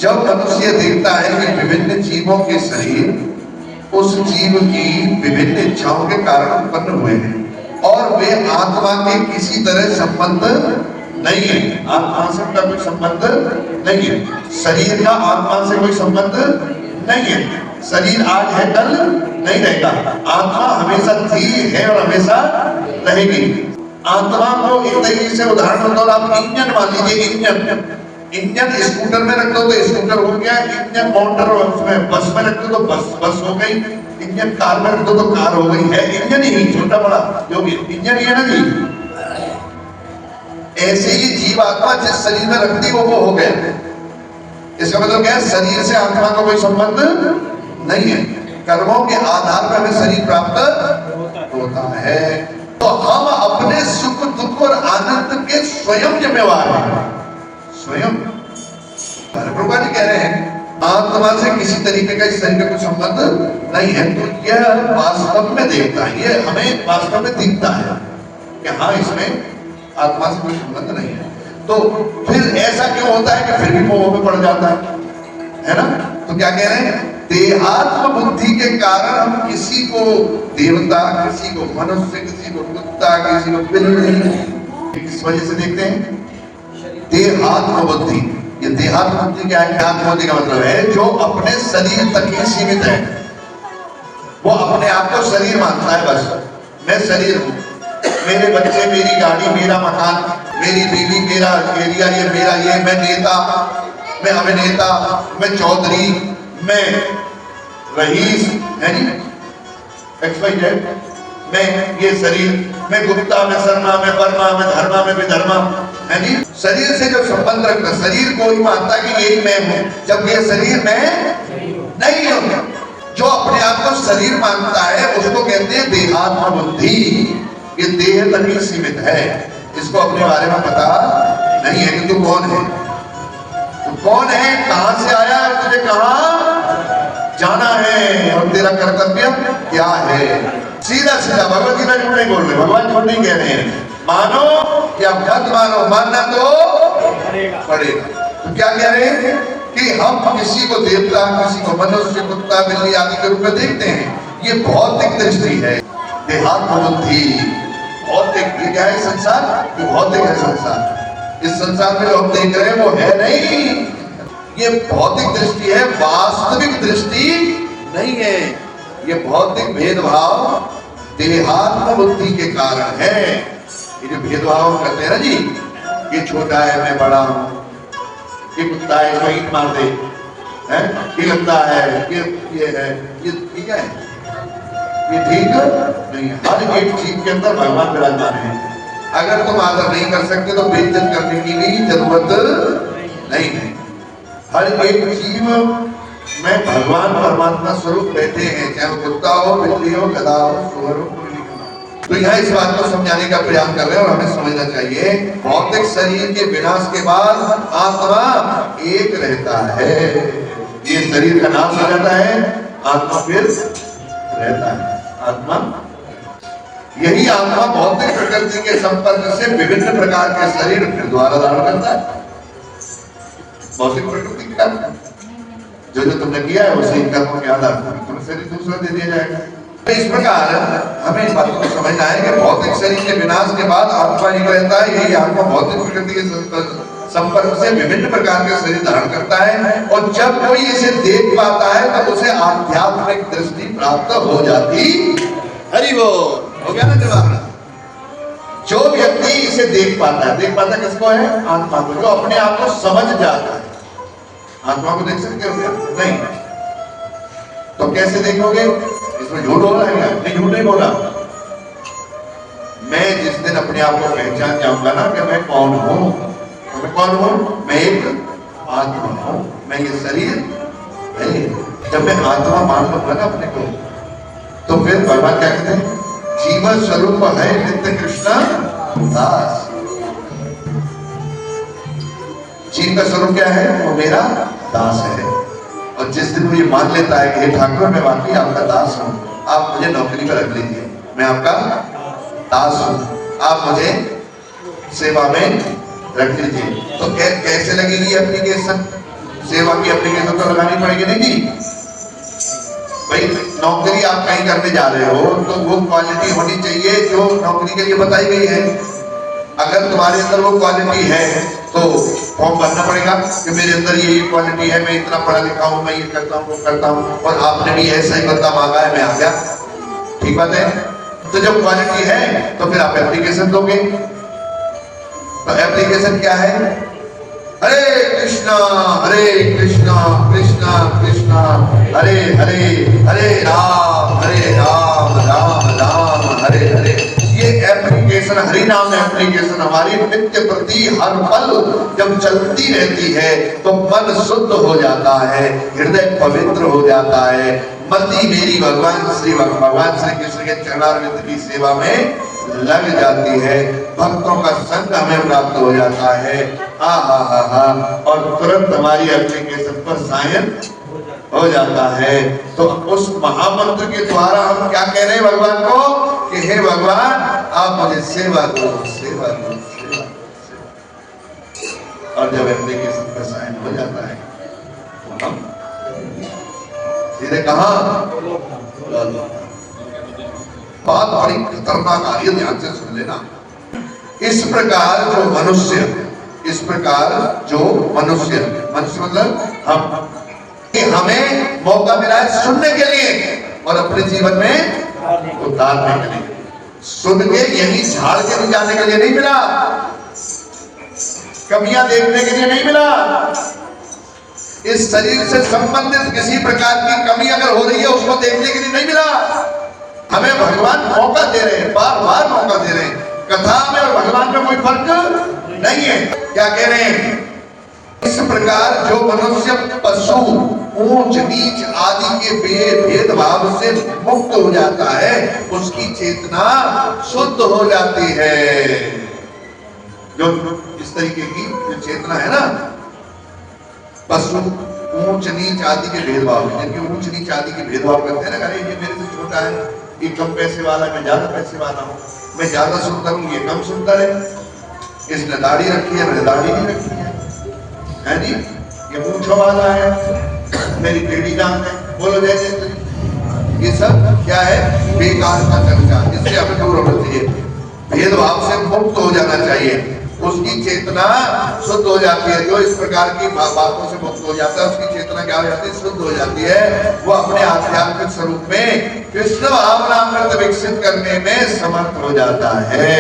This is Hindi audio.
जब मनुष्य देखता है कि विभिन्न जीवों के शरीर उस जीव की विभिन्न इच्छाओं के कारण उत्पन्न हुए हैं और वे आत्मा के किसी तरह संबंध नहीं है, आत्मा से उनका कोई संबंध नहीं है, शरीर का आत्मा से कोई संबंध नहीं है, शरीर आज है कल नहीं रहेगा, आत्मा हमेशा थी है और हमेशा रहेगी। आत्मा को एक तरीके से उदाहरण दो, आप इंजन मान लीजिए, इंजन स्कूटर में रख दो तो स्कूटर हो गया, इंजन मोटर उसमें बस में रख दो तो बस हो गई, इंजन कार में रख दो तो कार हो गई, है इंजन ही, छोटा बड़ा जो भी इंजन ही है ना जी। ऐसे ही जीव आत्मा जिस शरीर में रख दी वो हो गया। इसका मतलब क्या है, शरीर से आत्मा का कोई संबंध नहीं है, कर्मों के आधार पर हमें शरीर प्राप्त होता है। तो हम अपने सुख दुख और आनंद के स्वयं जिम्मेवार हैं, स्वयं। प्रभुपा जी कह रहे हैं आत्मा से किसी तरीके का इस शरीर का कोई संबंध नहीं है। तो यह वास्तव में देखता है, ये हमें वास्तव में दिखता है कि हाँ इसमें आत्मा से कोई संबंध नहीं है। तो फिर ऐसा क्यों होता है कि फिर भी मोह में पड़ जाता है ना? तो क्या कह रहे हैं, देहात्म बुद्धि के कारण हम किसी को देवता, किसी को मनुष्य, किसी को कुत्ता, किसी को बिल्ली किस वजह से देखते हैं, देहात्म बुद्धि। ये देहात्म बुद्धि क्या है? देहात्म बुद्धि का मतलब है जो अपने शरीर तक ही सीमित है, वो अपने आप को शरीर मानता है, बस मैं शरीर हूं, मेरे बच्चे, मेरी गाड़ी, मेरा मकान, मेरी बीवी, मेरा एरिया, ये मेरा, ये मैं नेता, मैं अभिनेता, मैं चौधरी, मैं रईस है जी, XYZ, मैं ये शरीर, मैं गुप्ता, मैं शर्मा, मैं वर्मा, मैं धर्मा, मैं विधर्मा है जी। शरीर से जो संबंध रखना, शरीर को ही मानता कि यही मैं हूं, जब ये शरीर मैं नहीं हूं। जो अपने आप को शरीर मानता है उसको कहते हैं देहात्म बुद्धि। ये देह तक ही सीमित है, इसको अपने बारे में पता नहीं है कि तू कौन है, तू कौन है, कहां से आया है, तुझे कहां जाना है और तेरा कर्तव्य क्या है। सीधा सीधा भगवत गीता झूठ नहीं बोल रहे, भगवान झूठ नहीं कह रहे हैं, मानो या मत मानो, मानना तो पड़ेगा। तो क्या कह रहे हैं कि हम किसी को देवता, किसी को मनुष्य, कुत्ता, बिल्ली आदि के रूप में देखते हैं, ये भौतिक दृष्टि है, देहात्म बुद्धि। भौतिक क्या है संसार, ये भौतिक है संसार, इस संसार में जो हम देख रहे हैं वो है नहीं, ये भौतिक दृष्टि है, वास्तविक दृष्टि नहीं है। ये भौतिक भेदभाव देहात्म बुद्धि के कारण है। ये जो भेदभाव करते हैं ना जी, ये छोटा है मैं बड़ा हूं, ये कुत्ता है इसको ईंट मार दे, ये गंदा है, ये है, ये ठीक है, ये ठीक नहीं है। हर एक जीव के अंदर भगवान विराजमान है। अगर तुम आदर नहीं कर सकते तो बेइज्जत करने की भी जरूरत नहीं है। हर एक जीव में भगवान परमात्मा स्वरूप बैठे हैं, चाहे वो कुत्ता हो, बिल्ली हो, गधा हो, सुअर हो, कोई नहीं। तो यहाँ इस बात को समझाने का प्रयास कर रहे हैं और हमें समझना चाहिए भौतिक शरीर के विनाश के बाद आत्मा एक रहता है। ये शरीर का नाश हो जाता है, आत्मा फिर रहता है। आत्मा, यही आत्मा भौतिक प्रकृति के संपर्क से विभिन्न प्रकार के शरीर फिर द्वारा धारण करता है। भौतिक प्रकृति का जो तुमने किया है उसे कर्मों के आधार पर तुम्हें शरीर दूसरा दे दिया जाएगा। तो इस प्रकार हमें इस बात को समझना है कि भौतिक शरीर के विनाश के बाद आत्मा एक रहता है। यही आत्मा भौतिक प्रकृति के संपर्क से विभिन्न प्रकार के शरीर धारण करता है और जब कोई इसे देख पाता है तब उसे आध्यात्मिक दृष्टि प्राप्त हो जाती। हरि बोल, हो गया ना जवाब। जो व्यक्ति इसे देख पाता है किसको है? आत्मा को, जो अपने आप को समझ जाता है। आत्मा को देख सकते हो क्या? नहीं। तो कैसे देखोगे? इसमें झूठ हो रहा है क्या? नहीं, झूठ नहीं बोला। मैं जिस दिन अपने आप को पहचान जाऊंगा ना कि मैं कौन हूं, तो मैं कौन हूं? मैं एक आत्मा हूं, मैं ये शरीर नहीं। जब मैं आत्मा मान लूंगा ना अपने को, तो फिर भगवान क्या कहते हैं? जीवन स्वरूप है नित्य कृष्ण दास। जीव का स्वरूप क्या है? वो मेरा दास है। और जिस दिन वो ये मान लेता है कि हे ठाकुर मैं वाकई आपका दास हूं, आप मुझे नौकरी पर रख लीजिए, मैं आपका दास हूं, आप मुझे सेवा में रख लीजिए, तो कैसे लगेगी एप्लीकेशन? सेवा की एप्लीकेशन तो लगानी पड़ेगी नहीं जी। भाई नौकरी आप कहीं करने जा रहे हो तो वो क्वालिटी होनी चाहिए जो नौकरी के लिए बताई गई है। अगर तुम्हारे अंदर वो क्वालिटी है तो फॉर्म भरना पड़ेगा कि मेरे अंदर ये क्वालिटी है, मैं इतना पढ़ा लिखा हूँ, मैं ये करता हूँ, वो करता हूँ, और आपने भी ऐसा ही बंदा मांगा है, मैं आ गया। ठीक बात है। तो जब क्वालिटी है तो फिर आप एप्लीकेशन दोगे। तो एप्लीकेशन क्या है? हरे कृष्णा कृष्णा कृष्णा हरे हरे, हरे राम राम राम हरे हरे। ये एप्लीकेशन, हरि नाम एप्लीकेशन हमारी नित्य प्रति हर पल जब चलती रहती है तो मन शुद्ध हो जाता है, हृदय पवित्र हो जाता है, मति मेरी भगवान श्री कृष्ण के चरणारविंद की सेवा में लग जाती है, भक्तों का संग हमें प्राप्त हो जाता है। और तुरंत हमारी एप्लीकेशन पर साइन हो जाता है। तो उस महामंत्र के द्वारा हम क्या कह रहे हैं भगवान को कि हे भगवान आप मुझे सेवा दो, सेवा दो, सेवा दो। और जब एप्लीकेशन पर साइन हो जाता है तो हम सीधे कहां? बात बड़ी खतरनाक आ रही है, ध्यान से सुन लेना। इस प्रकार जो मनुष्य मतलब हमें मौका मिला है सुनने के लिए और अपने जीवन में उतारने के लिए। सुन के यही झाड़ के नहीं जाने के लिए नहीं मिला, कमियां देखने के लिए नहीं मिला। इस शरीर से संबंधित किसी प्रकार की कमी अगर हो रही है उसको देखने के लिए नहीं मिला। हमें भगवान मौका दे रहे हैं, बार बार मौका दे रहे हैं। कथा में और भगवान में कोई फर्क नहीं है। क्या कह रहे हैं? इस प्रकार जो मनुष्य पशु ऊंच नीच आदि के भेदभाव से मुक्त हो जाता है उसकी चेतना शुद्ध हो जाती है। जो इस तरीके की जो चेतना है ना, पशु ऊंच नीच आदि के भेदभाव, जिनके ऊंच नीच आदि के भेदभाव करते हैं ना, अरे ये मेरे से छोटा है, ये कम पैसे वाला, मैं ज्यादा पैसे वाला हूँ, मैं ज्यादा सुंदर हूँ, ये कम सुंदर है, इसने दाढ़ी रखी है, मैंने दाढ़ी नहीं रखी है जी, ये मूंछों वाला है, मेरी टेढ़ी नाक है, बोलो जैसे। ये सब क्या है? बेकार का चर्चा, इससे हमें दूर होना चाहिए। भेदभाव से मुक्त हो जाना चाहिए, उसकी चेतना शुद्ध हो जाती है। जो इस प्रकार की बातों से मुक्त हो जाता है उसकी चेतना क्या हो जाती है? शुद्ध हो जाती है। वो अपने आध्यात्मिक स्वरूप में कृष्ण भावनामृत विकसित करने में समर्थ हो जाता है।